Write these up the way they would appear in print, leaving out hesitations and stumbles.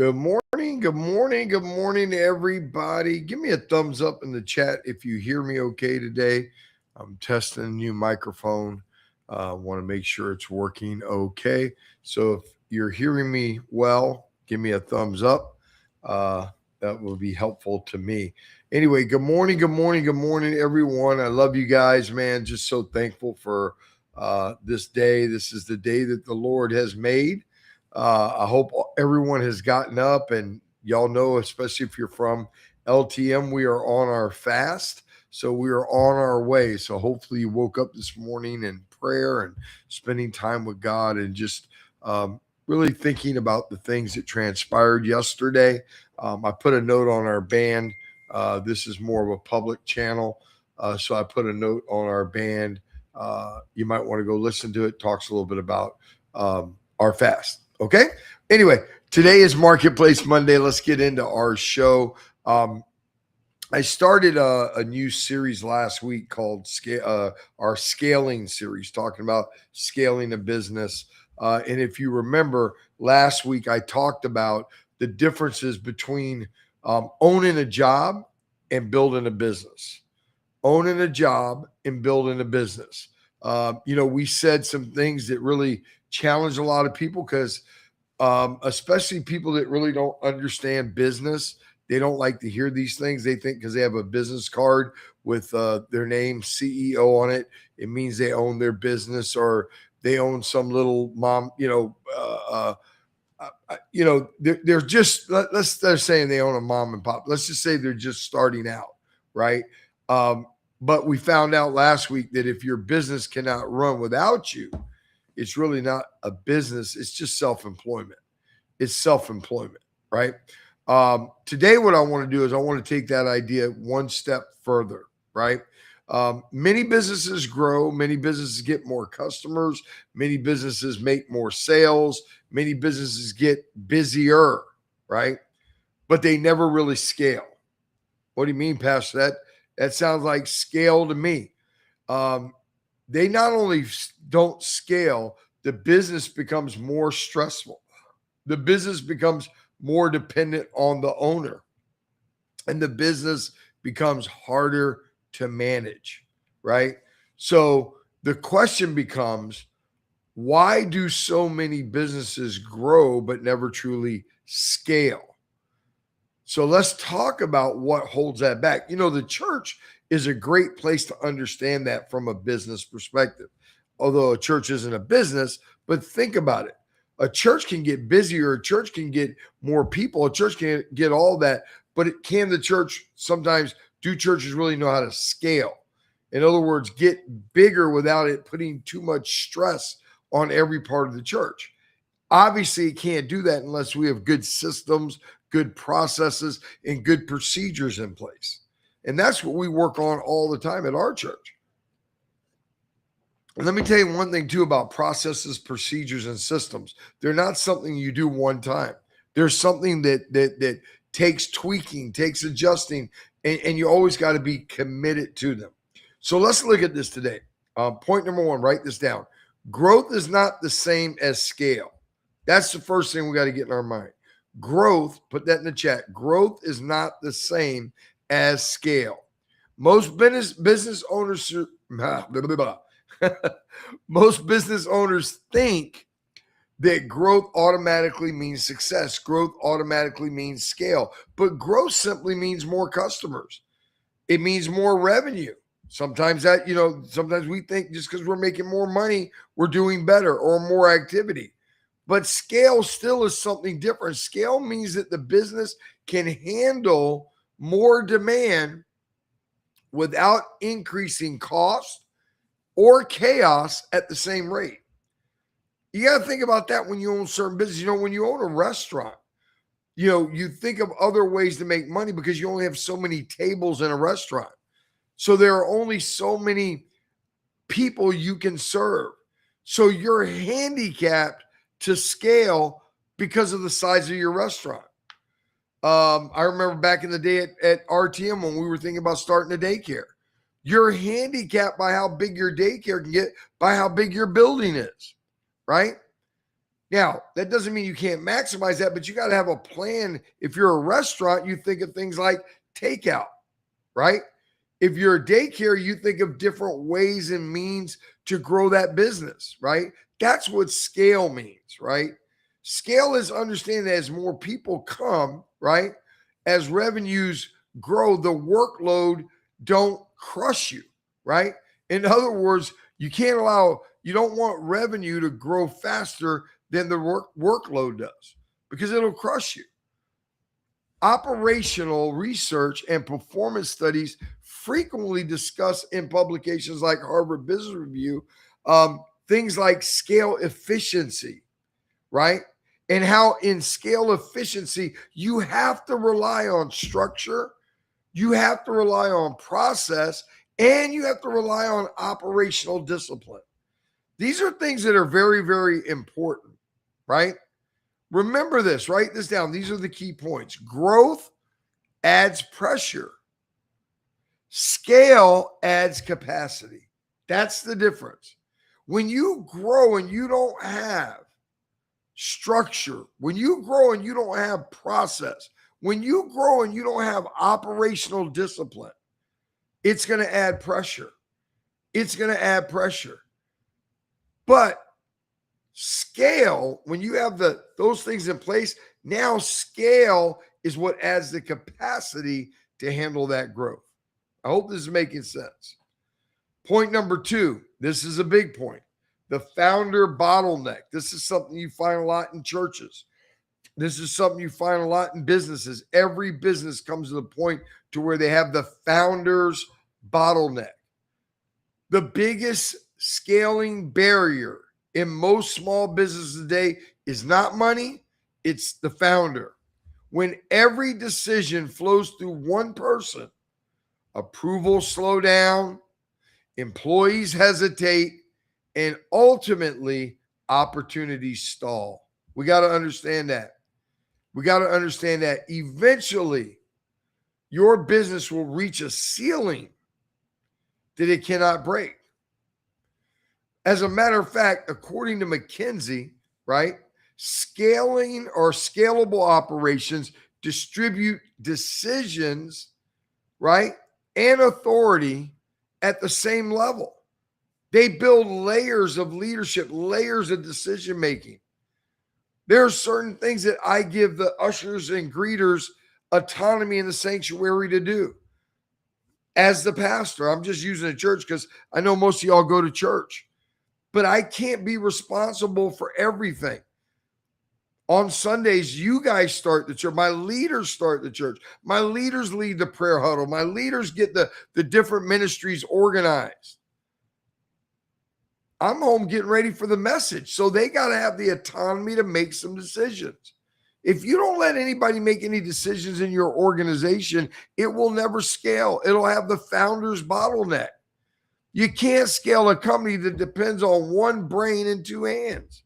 Good morning, good morning, good morning, everybody. Give me a thumbs up in the chat if you hear me okay today. I'm testing a new microphone. Want to make sure it's working okay. So if you're hearing me well, give me a thumbs up. That will be helpful to me. Anyway, good morning, good morning, good morning, everyone. I love you guys, man. Just so thankful for this day. This is the day that the Lord has made. I hope everyone has gotten up, and y'all know, especially if you're from LTM, we are on our fast. So we are on our way. So hopefully you woke up this morning in prayer and spending time with God and just really thinking about the things that transpired yesterday. I put a note on our band. This is more of a public channel. So I put a note on our band. You might want to go listen to it. Talks a little bit about our fast. Okay. Anyway, today is Marketplace Monday. Let's get into our show. I started a new series last week called our scaling series, talking about scaling a business. And if you remember, last week I talked about the differences between owning a job and building a business. Owning a job and building a business. We said some things that really challenge a lot of people because especially people that really don't understand business. They don't like to hear these things. They think because they have a business card with their name CEO on it, it means they own their business or they own some little mom, they're just, they're saying they own a mom and pop. Let's just say they're just starting out, right? But we found out last week that if your business cannot run without you, it's really not a business. It's just self-employment. It's self-employment, right? Today, what I want to do is I want to take that idea one step further, right? Many businesses grow. Many businesses get more customers. Many businesses make more sales. Many businesses get busier, right? But they never really scale. What do you mean, Pastor? That sounds like scale to me. They not only don't scale, the business becomes more stressful. The business becomes more dependent on the owner, and the business becomes harder to manage, right? So the question becomes, why do so many businesses grow but never truly scale? So let's talk about what holds that back. The church is a great place to understand that from a business perspective. Although a church isn't a business, but think about it. A church can get busier, a church can get more people, a church can get all that, but can the church sometimes, do churches really know how to scale? In other words, get bigger without it putting too much stress on every part of the church. Obviously, it can't do that unless we have good systems, good processes, and good procedures in place. And that's what we work on all the time at our church. And let me tell you one thing, too, about processes, procedures, and systems. They're not something you do one time. There's something that takes tweaking, takes adjusting, and you always got to be committed to them. So let's look at this today. Point number one, write this down. Growth is not the same as scale. That's the first thing we got to get in our mind. Growth, put that in the chat. Growth is not the same as scale. Most business owners, most business owners think that growth automatically means success. Growth automatically means scale. But growth simply means more customers. It means more revenue. Sometimes sometimes we think just because we're making more money, we're doing better or more activity. But scale still is something different. Scale means that the business can handle more demand without increasing cost or chaos at the same rate. You got to think about that when you own certain business. When you own a restaurant, you think of other ways to make money because you only have so many tables in a restaurant. So there are only so many people you can serve. So you're handicapped to scale because of the size of your restaurant. I remember back in the day at RTM when we were thinking about starting a daycare. You're handicapped by how big your daycare can get, by how big your building is, right? Now, that doesn't mean you can't maximize that, but you got to have a plan. If you're a restaurant, you think of things like takeout, right? If you're a daycare, you think of different ways and means to grow that business, right? That's what scale means, right? Scale is understanding that as more people come, right? As revenues grow, the workload don't crush you, right? In other words, you don't want revenue to grow faster than the workload does because it'll crush you. Operational research and performance studies frequently discuss in publications like Harvard Business Review things like scale efficiency, right? And how in scale efficiency, you have to rely on structure, you have to rely on process, and you have to rely on operational discipline. These are things that are very, very important, right? Remember this, write this down. These are the key points. Growth adds pressure. Scale adds capacity. That's the difference. When you grow and you don't have structure, when you grow and you don't have process, when you grow and you don't have operational discipline, it's going to add pressure. It's going to add pressure. But scale, when you have those things in place, now scale is what adds the capacity to handle that growth. I hope this is making sense. Point number 2, this is a big point. The founder bottleneck. This is something you find a lot in churches. This is something you find a lot in businesses. Every business comes to the point to where they have the founder's bottleneck. The biggest scaling barrier in most small businesses today is not money, it's the founder. When every decision flows through one person, approvals slow down, employees hesitate, and ultimately opportunities stall. We got to understand that. We got to understand that eventually your business will reach a ceiling that it cannot break. As a matter of fact, according to McKinsey, right, scaling or scalable operations distribute decisions, right, and authority at the same level. They build layers of leadership, layers of decision making. There are certain things that I give the ushers and greeters autonomy in the sanctuary to do. As the pastor, I'm just using a church because I know most of y'all go to church, but I can't be responsible for everything. On Sundays, you guys start the church. My leaders start the church. My leaders lead the prayer huddle. My leaders get the different ministries organized. I'm home getting ready for the message. So they got to have the autonomy to make some decisions. If you don't let anybody make any decisions in your organization, it will never scale. It'll have the founder's bottleneck. You can't scale a company that depends on one brain and 2 hands.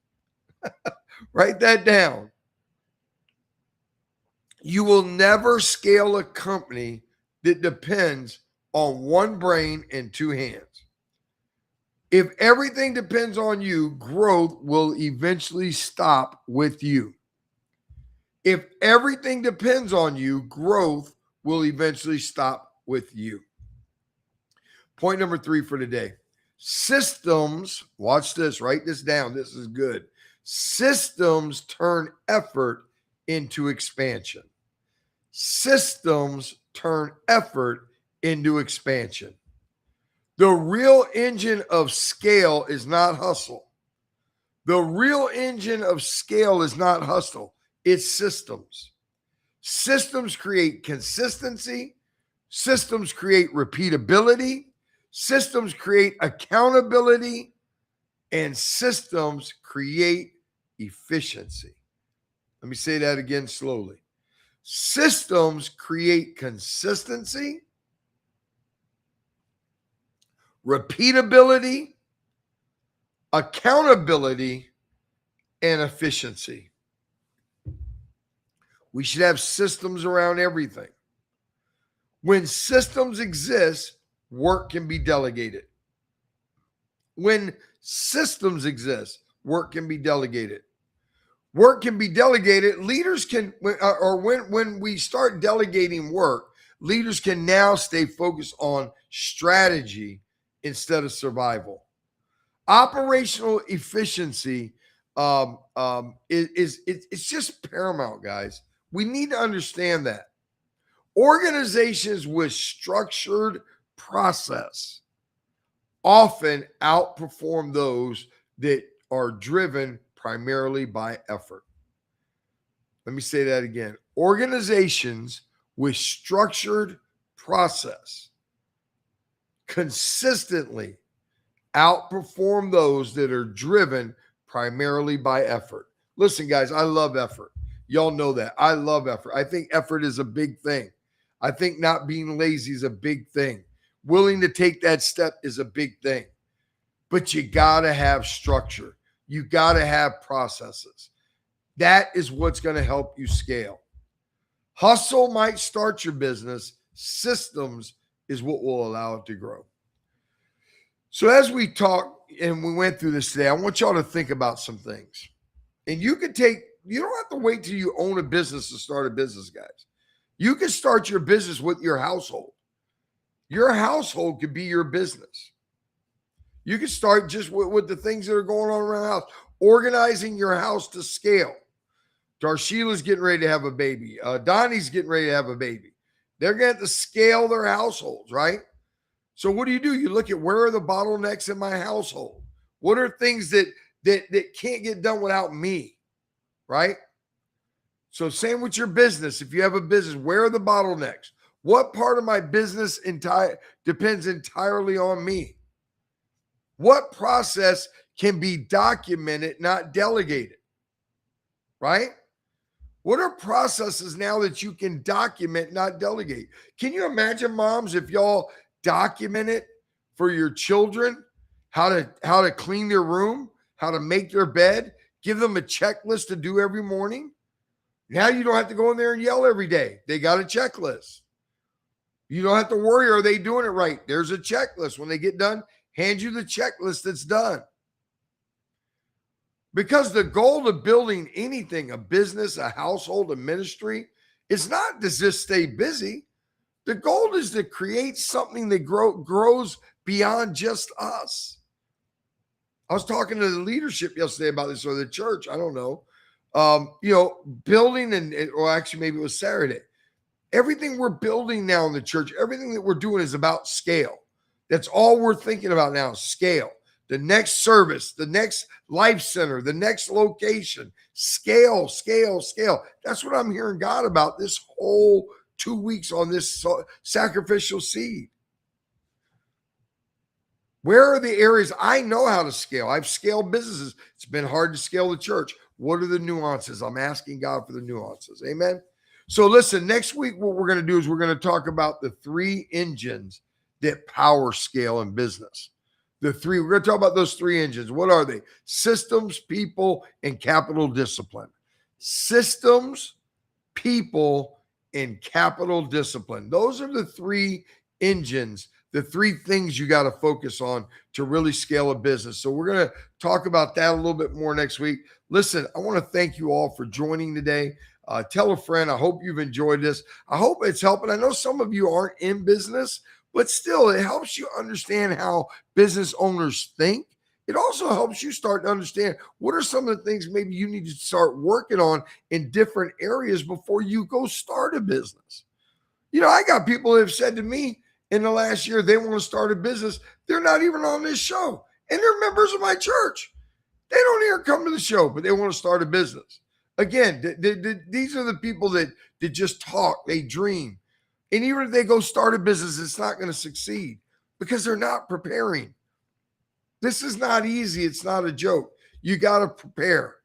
Write that down. You will never scale a company that depends on one brain and 2 hands. If everything depends on you, growth will eventually stop with you. If everything depends on you, growth will eventually stop with you. Point number 3 for today. Systems, watch this, write this down. This is good. Systems turn effort into expansion. Systems turn effort into expansion. The real engine of scale is not hustle. The real engine of scale is not hustle. It's systems. Systems create consistency. Systems create repeatability. Systems create accountability. And systems create efficiency. Let me say that again slowly. Systems create consistency, repeatability, accountability, and efficiency. We should have systems around everything. When systems exist, work can be delegated. When systems exist, work can be delegated. Work can be delegated. Leaders can, or when we start delegating work, leaders can now stay focused on strategy instead of survival. Operational efficiency it's just paramount, guys. We need to understand that organizations with structured process often outperform those that are driven primarily by effort. Let me say that again. Organizations with structured process consistently outperform those that are driven primarily by effort. Listen, guys, I love effort. Y'all know that. I love effort. I think effort is a big thing. I think not being lazy is a big thing. Willing to take that step is a big thing. But you got to have structure. You got to have processes. That is what's going to help you scale. Hustle might start your business. Systems is what will allow it to grow. So as we talk and we went through this today, I want y'all to think about some things. And you don't have to wait till you own a business to start a business, guys. You can start your business with your household. Your household could be your business. You can start just with the things that are going on around the house, organizing your house to scale. Darsheila's getting ready to have a baby. Donnie's getting ready to have a baby. They're going to have to scale their households, right? So what do? You look at where are the bottlenecks in my household? What are things that can't get done without me, right? So same with your business. If you have a business, where are the bottlenecks? What part of my business depends entirely on me? What process can be documented, not delegated, right? What are processes now that you can document, not delegate? Can you imagine, moms, if y'all document it for your children, how to clean their room, how to make their bed, give them a checklist to do every morning? Now you don't have to go in there and yell every day. They got a checklist. You don't have to worry, are they doing it right? There's a checklist. When they get done, hand you the checklist that's done. Because the goal of building anything, a business, a household, a ministry, is not to just stay busy. The goal is to create something that grows beyond just us. I was talking to the leadership yesterday about this, or the church, I don't know. Building or actually maybe it was Saturday. Everything we're building now in the church, everything that we're doing is about scale. That's all we're thinking about now, scale. The next service, the next life center, the next location, scale, scale, scale. That's what I'm hearing God about this whole 2 weeks on this sacrificial seed. Where are the areas I know how to scale? I've scaled businesses. It's been hard to scale the church. What are the nuances? I'm asking God for the nuances. Amen. So listen, next week, what we're going to do is we're going to talk about the 3 engines that power scale in business. We're going to talk about those 3 engines. What are they? Systems, people, and capital discipline. Systems, people, and capital discipline. Those are the 3 engines, the 3 things you got to focus on to really scale a business. So we're going to talk about that a little bit more next week. Listen, I want to thank you all for joining today. Tell a friend. I hope you've enjoyed this. I hope it's helping. I know some of you aren't in business, but still, it helps you understand how business owners think. It also helps you start to understand what are some of the things maybe you need to start working on in different areas before you go start a business. I got people that have said to me in the last year they want to start a business. They're not even on this show, and they're members of my church. They don't even come to the show, but they want to start a business. Again, these are the people that just talk, they dream. And even if they go start a business, it's not going to succeed because they're not preparing. This is not easy. It's not a joke. You got to prepare.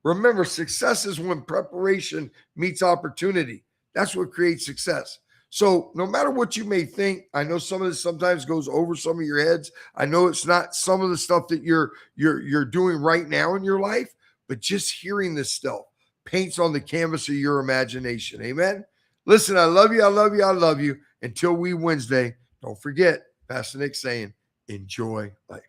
Remember, success is when preparation meets opportunity. That's what creates success. So no matter what you may think, I know some of this sometimes goes over some of your heads. I know it's not some of the stuff that you're doing right now in your life, but just hearing this stuff paints on the canvas of your imagination. Amen. Listen, I love you. I love you. I love you. Until we Wednesday, don't forget, Pastor Nick saying, enjoy life.